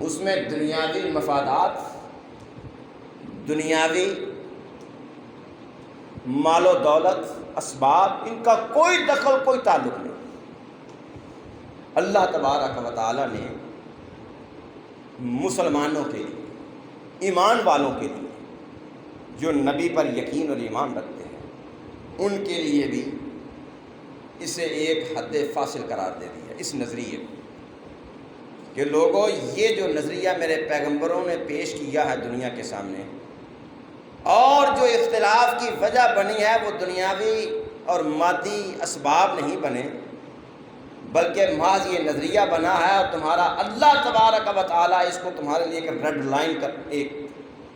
اس میں دنیاوی مفادات، دنیاوی مال و دولت، اسباب، ان کا کوئی دخل، کوئی تعلق نہیں۔ اللہ تبارک و تعالیٰ نے مسلمانوں کے لیے، ایمان والوں کے لیے، جو نبی پر یقین اور ایمان رکھتے ہیں، ان کے لیے بھی اسے ایک حد فاصل قرار دے دیا، اس نظریے کو کہ لوگوں یہ جو نظریہ میرے پیغمبروں نے پیش کیا ہے دنیا کے سامنے، اور جو اختلاف کی وجہ بنی ہے وہ دنیاوی اور مادی اسباب نہیں بنے، بلکہ محض یہ نظریہ بنا ہے، اور تمہارا اللہ تبارک و تعالیٰ اس کو تمہارے لیے ایک ریڈ لائن ایک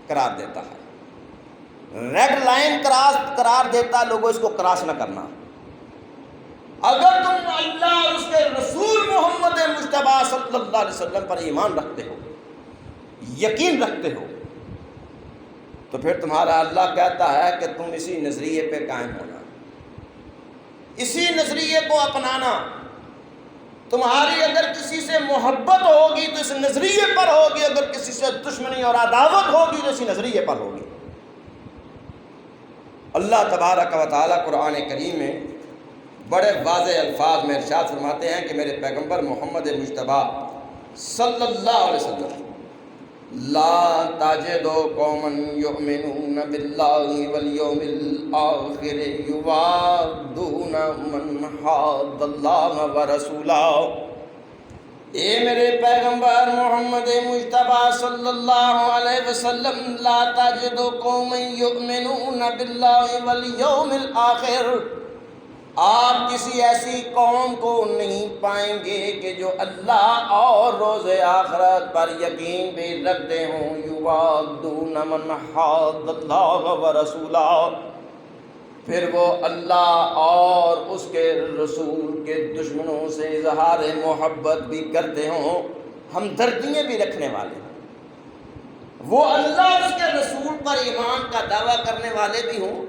قرار دیتا ہے ریڈ لائن قرار دیتا لوگوں اس کو کراس نہ کرنا۔ اگر تم اللہ اور اس کے رسول محمد مصطفیٰ صلی اللہ علیہ وسلم پر ایمان رکھتے ہو، یقین رکھتے ہو، تو پھر تمہارا اللہ کہتا ہے کہ تم اسی نظریے پہ قائم ہونا، اسی نظریے کو اپنانا۔ تمہاری اگر کسی سے محبت ہوگی تو اس نظریے پر ہوگی، اگر کسی سے دشمنی اور عداوت ہوگی تو اسی نظریے پر ہوگی۔ اللہ تبارک و تعالیٰ قرآن کریم میں بڑے واضح الفاظ میں ارشاد فرماتے ہیں کہ میرے پیغمبر محمد مصطفیٰ صلی اللہ علیہ وسلم لا تجد قوما یؤمنون باللہ والیوم الآخر یوادون من حاد اللہ ورسولہ۔ اے میرے پیغمبر محمد مصطفیٰ صلی اللہ علیہ وسلم لا تجد قوما یؤمنون باللہ والیوم الآخر، آپ کسی ایسی قوم کو نہیں پائیں گے کہ جو اللہ اور روز آخرت پر یقین بھی رکھتے ہوں۔ یوادون من حاد اللہ ورسولہ، پھر وہ اللہ اور اس کے رسول کے دشمنوں سے اظہار محبت بھی کرتے ہوں، ہمدردیاں بھی رکھنے والے ہوں۔ وہ اللہ اور اس کے رسول پر ایمان کا دعویٰ کرنے والے بھی ہوں،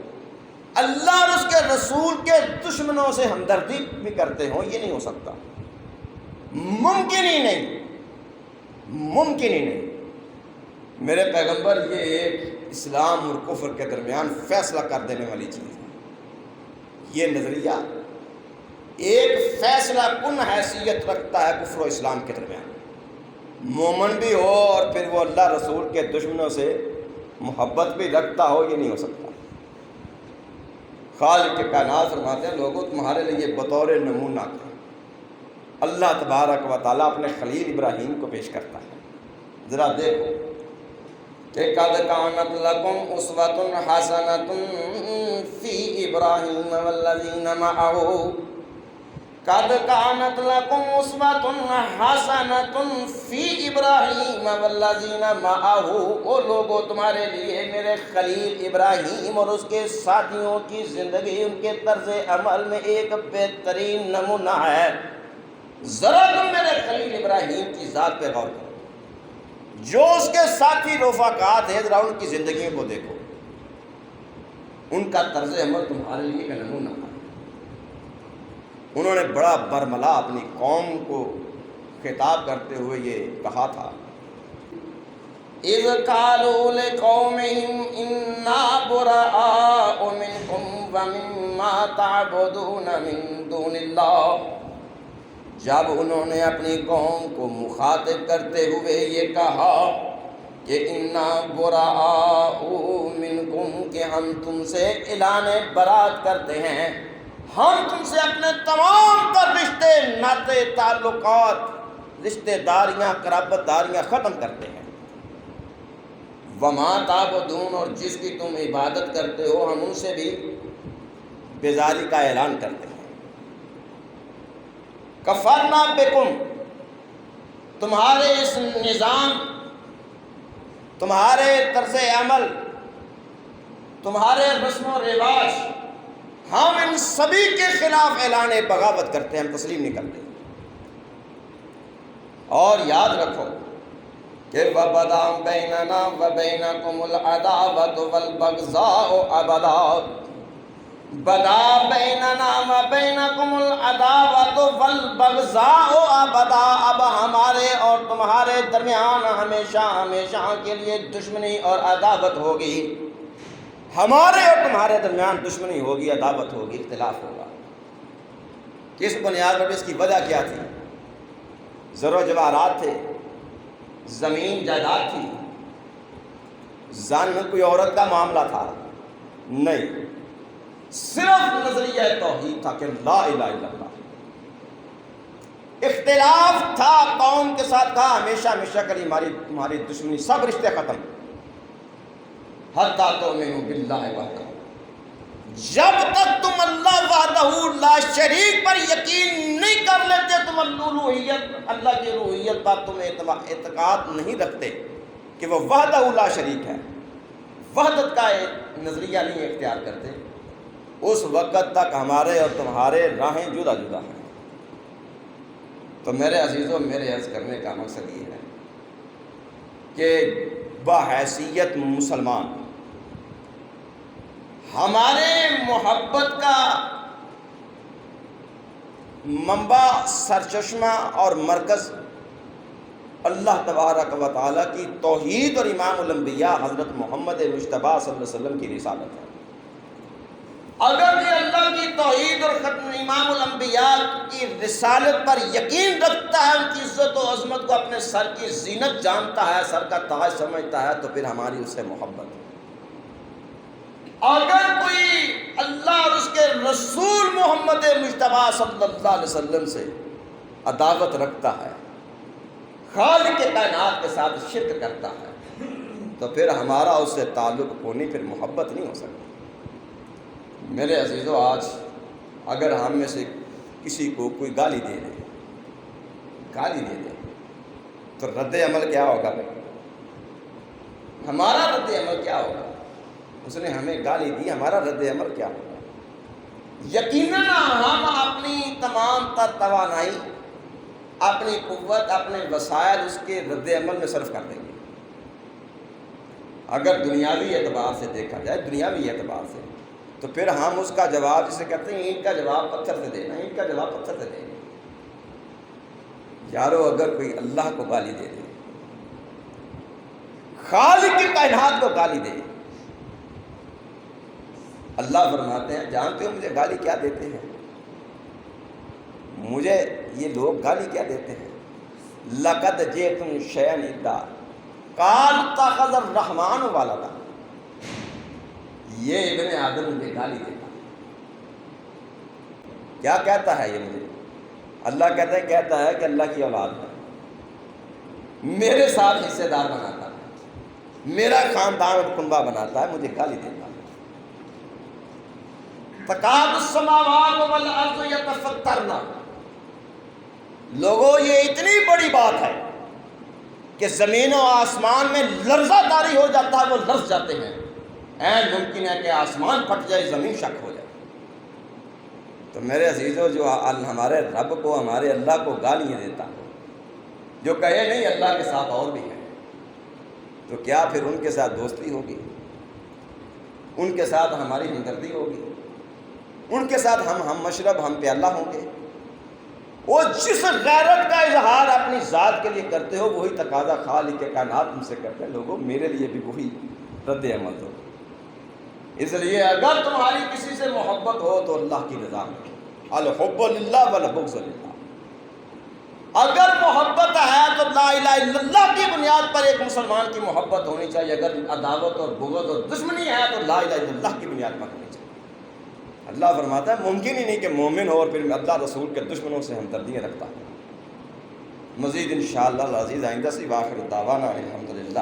اللہ اور اس کے رسول کے دشمنوں سے ہمدردی بھی کرتے ہوں۔ یہ نہیں ہو سکتا، ممکن ہی نہیں، ممکن ہی نہیں۔ میرے پیغمبر یہ ایک اسلام اور کفر کے درمیان فیصلہ کر دینے والی چیز ہے۔ یہ نظریہ ایک فیصلہ کن حیثیت رکھتا ہے کفر و اسلام کے درمیان۔ مومن بھی ہو اور پھر وہ اللہ رسول کے دشمنوں سے محبت بھی رکھتا ہو، یہ نہیں ہو سکتا۔ خالق کے کائنات فرماتے ہیں لوگوں تمہارے لیے بطور نمونہ کا اللہ تبارک و تعالیٰ اپنے خلیل ابراہیم کو پیش کرتا ہے۔ ذرا دیکھو کہ قد کانت لکم اسوۃ حسنۃ فی ابراہیم والذین معہ، قد کانت لکم اسوۃ حسنۃ فی ابراہیم والذین معہ، وہ لوگوں تمہارے لیے میرے خلیل ابراہیم اور اس کے ساتھیوں کی زندگی، ان کے طرز عمل میں ایک بہترین نمونہ ہے۔ ذرا تم میرے خلیل ابراہیم کی ذات پہ غور کرو، جو اس کے ساتھی رفقات ہیں، ذرا ان کی زندگیوں کو دیکھو، ان کا طرز عمل تمہارے لیے کا نمونہ ہے۔ انہوں نے بڑا برملا اپنی قوم کو خطاب کرتے ہوئے یہ کہا تھا، اذ قالوا لقومهم انا براء منکم ومما تعبدون من دون اللہ، جب انہوں نے اپنی قوم کو مخاطب کرتے ہوئے یہ کہا کہ انا براء منکم، کہ ہم تم سے اعلان برات کرتے ہیں، ہم تم سے اپنے تمام تر رشتے ناطے تعلقات، رشتے داریاں قرابت داریاں ختم کرتے ہیں۔ وما تعبدون، اور جس کی تم عبادت کرتے ہو ہم ان سے بھی بیزاری کا اعلان کرتے ہیں۔ کفرنا بکم، تمہارے اس نظام، تمہارے طرز عمل، تمہارے رسم و رواج، ہم ان سبھی کے خلاف اعلان بغاوت کرتے ہیں، ہم تسلیم نہیں کرتے۔ اور یاد رکھو کہ وَبَدَا بَيْنَنَا وَبَيْنَكُمُ الْعَدَاوَةُ وَالْبَغْضَاءُ أَبَدًا، بدا بیننا وبینکم العداوۃ والبغضاء ابدا، اب ہمارے اور تمہارے درمیان ہمیشہ ہمیشہ کے لیے دشمنی اور عداوت ہوگی، ہمارے اور تمہارے درمیان دشمنی ہوگی، عداوت ہوگی، اختلاف ہوگا۔ کس بنیاد پر؟ اس کی وجہ کیا تھی؟ زر و جواہرات تھے، زمین جائیداد تھی، زن کوئی عورت کا معاملہ تھا؟ نہیں، صرف نظریہ توحید تھا کہ لا الہ الا اللہ۔ اختلاف تھا قوم کے ساتھ، کہا ہمیشہ ہمیشہ کری تمہاری دشمنی، سب رشتے ختم، حتی تؤمنوا باللہ وحدہ، جب تک تم اللہ وحدہ لا شریک پر یقین نہیں کر لیتے، تم الوہیت، اللہ کی الوہیت پر تم اعتقاد نہیں رکھتے کہ وہ وحدہ لا شریک ہے، وحدت کا نظریہ نہیں اختیار کرتے، اس وقت تک ہمارے اور تمہارے راہیں جدا جدا ہیں۔ تو میرے عزیزوں، میرے عرض کرنے کا مقصد یہ ہے کہ بحیثیت مسلمان ہمارے محبت کا منبع، سرچشمہ اور مرکز اللہ تبارک و تعالیٰ کی توحید اور امام الانبیاء حضرت محمد مجتبیٰ صلی اللہ علیہ وسلم کی رسالت ہے۔ اگر یہ اللہ کی توحید اور امام الانبیاء کی رسالت پر یقین رکھتا ہے، ان کی عزت و عظمت کو اپنے سر کی زینت جانتا ہے، سر کا تاج سمجھتا ہے، تو پھر ہماری اس سے محبت ہے۔ اگر کوئی اللہ اور اس کے رسول محمد مجتبیٰ صلی اللہ علیہ وسلم سے عداوت رکھتا ہے، خالق کائنات کے ساتھ شرک کرتا ہے، تو پھر ہمارا اس سے تعلق ہونی، پھر محبت نہیں ہو سکتی۔ میرے عزیزو، آج اگر ہم میں سے کسی کو کوئی گالی دے دے تو رد عمل کیا ہوگا؟ ہمارا رد عمل کیا ہوگا؟ اس نے ہمیں گالی دی، ہمارا رد عمل کیا ہوگا؟ یقیناً ہم اپنی تمام تر توانائی، اپنی قوت، اپنے وسائل اس کے رد عمل میں صرف کر دیں گے۔ اگر دنیاوی اعتبار سے دیکھا جائے، دنیاوی اعتبار سے، تو پھر ہم اس کا جواب، جسے کہتے ہیں اینٹ کا جواب پتھر سے دینا، اینٹ کا جواب پتھر سے دیں گے۔ یارو، اگر کوئی اللہ کو گالی دے دے، خالق کی کائنات کو گالی دے، اللہ فرماتے ہیں، جانتے ہو مجھے گالی کیا دیتے ہیں؟ مجھے یہ لوگ گالی کیا دیتے ہیں؟ لَقَدْ جِئْتُمْ شَيْئًا إِدًّا قَالَ اتَّخَذَ الرَّحْمَنُ وَلَدًا۔ یہ ابن آدم مجھے گالی دیتا ہے۔ کیا کہتا ہے یہ مجھے؟ اللہ کہتا ہے کہ اللہ کی اولاد ہے، میرے ساتھ حصے دار بناتا ہے، میرا خاندان اور کنبہ بناتا ہے، مجھے گالی دیتا ہے۔ تَكَادُ السَّمَاوَاتُ وَالْأَرْضُ يَتَفَطَّرْنَ۔ لوگوں، یہ اتنی بڑی بات ہے کہ زمین و آسمان میں لرزہ طاری ہو جاتا ہے، وہ لرز جاتے ہیں۔ این ممکن ہے کہ آسمان پھٹ جائے، زمین شک ہو جائے۔ تو میرے عزیزو، جو ہمارے رب کو، ہمارے اللہ کو گالیاں دیتا، جو کہے نہیں اللہ کے ساتھ اور بھی ہے، تو کیا پھر ان کے ساتھ دوستی ہوگی؟ ان کے ساتھ ہماری ہمدردی ہوگی؟ ان کے ساتھ ہم مشرب، ہم پیالہ ہوں گے؟ وہ جس غیرت کا اظہار اپنی ذات کے لیے کرتے ہو، وہی تقاضا خالق کائنات تم سے کرتے ہیں۔ لوگوں، میرے لیے بھی وہی رد عمل دو۔ اس لیے اگر تمہاری کسی سے محبت ہو تو اللہ کی رضا میں، الحب للہ والبغض للہ۔ اگر محبت ہے تو لا الہ الا اللہ کی بنیاد پر ایک مسلمان کی محبت ہونی چاہیے۔ اگر عداوت اور بغض اور دشمنی ہے تو لا الہ الا اللہ کی بنیاد پر ہونی چاہیے۔ اللہ فرماتا ہے ممکن ہی نہیں کہ مومن ہو اور پھر اللہ رسول کے دشمنوں سے ہمدردیاں رکھتا ہے۔ مزید انشاءاللہ العزیز آئندہ سے، واخر دعوانا الحمدللہ۔